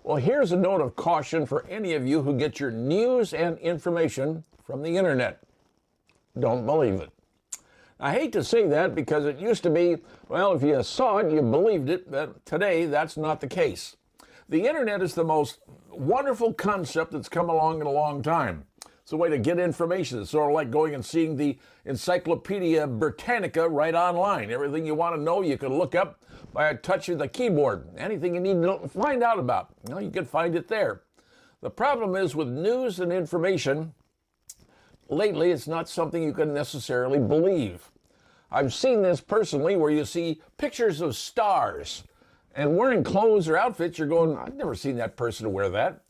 Well, here's a note of caution for any of you who get your news and information from the internet. Don't believe it. I hate to say that because it used to be, well, if you saw it, you believed it, but today that's not the case. The internet is the most wonderful concept that's come along in a long time. It's a way to get information. It's sort of like going and seeing the Encyclopedia Britannica right online. Everything you want to know, you can look up by a touch of the keyboard. Anything you need to find out about, you can find it there. The problem is with news and information, lately it's not something you can necessarily believe. I've seen this personally where you see pictures of stars and wearing clothes or outfits, you're going, I've never seen that person wear that.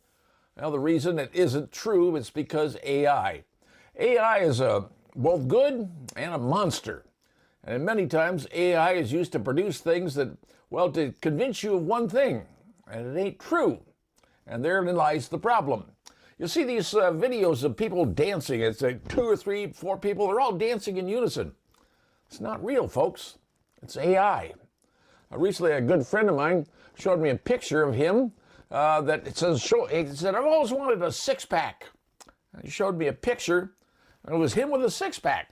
Well, the reason it isn't true is because AI. AI is both good and a monster. And many times AI is used to produce things that, well, to convince you of one thing, and it ain't true. And therein lies the problem. You see these videos of people dancing. It's like 2 or 3, 4 people. They're all dancing in unison. It's not real, folks. It's AI. Recently, a good friend of mine showed me a picture of him that it said, I've always wanted a six-pack. He showed me a picture, and it was him with a six-pack.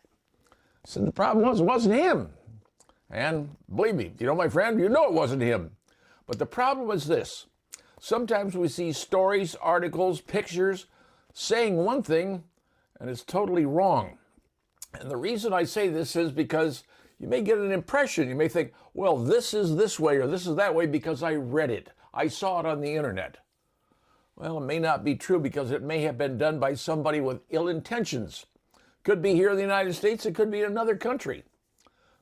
I said, the problem was, it wasn't him. And believe me, my friend, you know it wasn't him. But the problem is this. Sometimes we see stories, articles, pictures saying one thing, and it's totally wrong. And the reason I say this is because you may get an impression. You may think, well, this is this way or this is that way because I read it. I saw it on the internet. Well, it may not be true because it may have been done by somebody with ill intentions. Could be here in the United States. It could be in another country.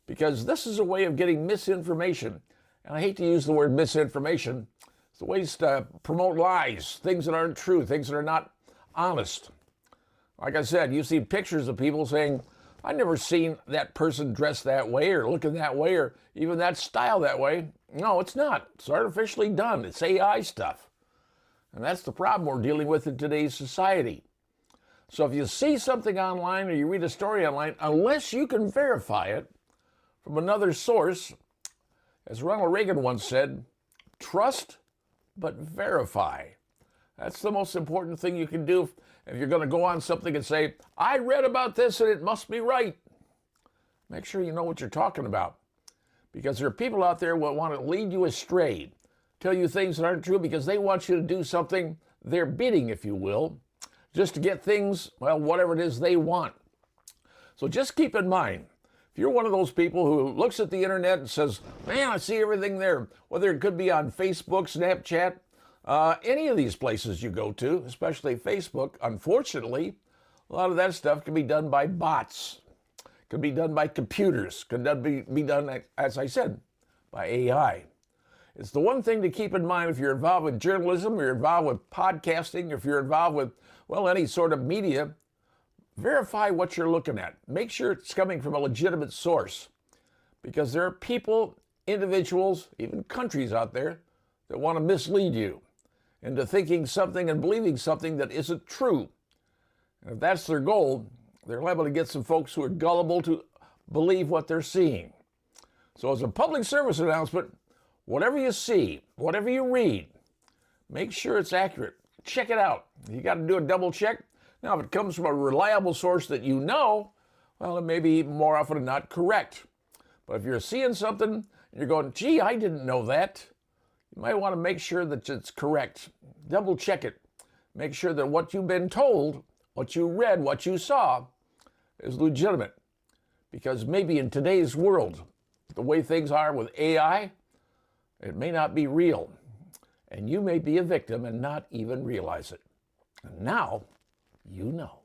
Because this is a way of getting misinformation. And I hate to use the word misinformation. It's the ways to promote lies, things that aren't true, things that are not honest. Like I said, you see pictures of people saying, I've never seen that person dressed that way or looking that way or even that style that way. No, it's not. It's artificially done. It's AI stuff. And that's the problem we're dealing with in today's society. So if you see something online or you read a story online, unless you can verify it from another source, as Ronald Reagan once said, trust but verify. That's the most important thing you can do if you're going to go on something and say, I read about this and it must be right. Make sure you know what you're talking about. Because there are people out there who want to lead you astray, tell you things that aren't true because they want you to do something, their bidding, if you will, just to get things, well, whatever it is they want. So just keep in mind, if you're one of those people who looks at the internet and says, man, I see everything there, whether it could be on Facebook, Snapchat, any of these places you go to, especially Facebook, unfortunately, a lot of that stuff can be done by bots, can be done by computers, can be done, as I said, by AI. It's the one thing to keep in mind if you're involved with journalism, or you're involved with podcasting, if you're involved with, well, any sort of media, verify what you're looking at. Make sure it's coming from a legitimate source. Because there are people, individuals, even countries out there that want to mislead you into thinking something and believing something that isn't true. And if that's their goal, they're liable to get some folks who are gullible to believe what they're seeing. So as a public service announcement, whatever you see, whatever you read, make sure it's accurate. Check it out. You got to do a double check. Now, if it comes from a reliable source that you know, well, it may be more often than not correct. But if you're seeing something and you're going, gee, I didn't know that, you might want to make sure that it's correct. Double check it. Make sure that what you've been told, what you read, what you saw is legitimate. Because maybe in today's world, the way things are with AI, it may not be real. And you may be a victim and not even realize it. And now, you know.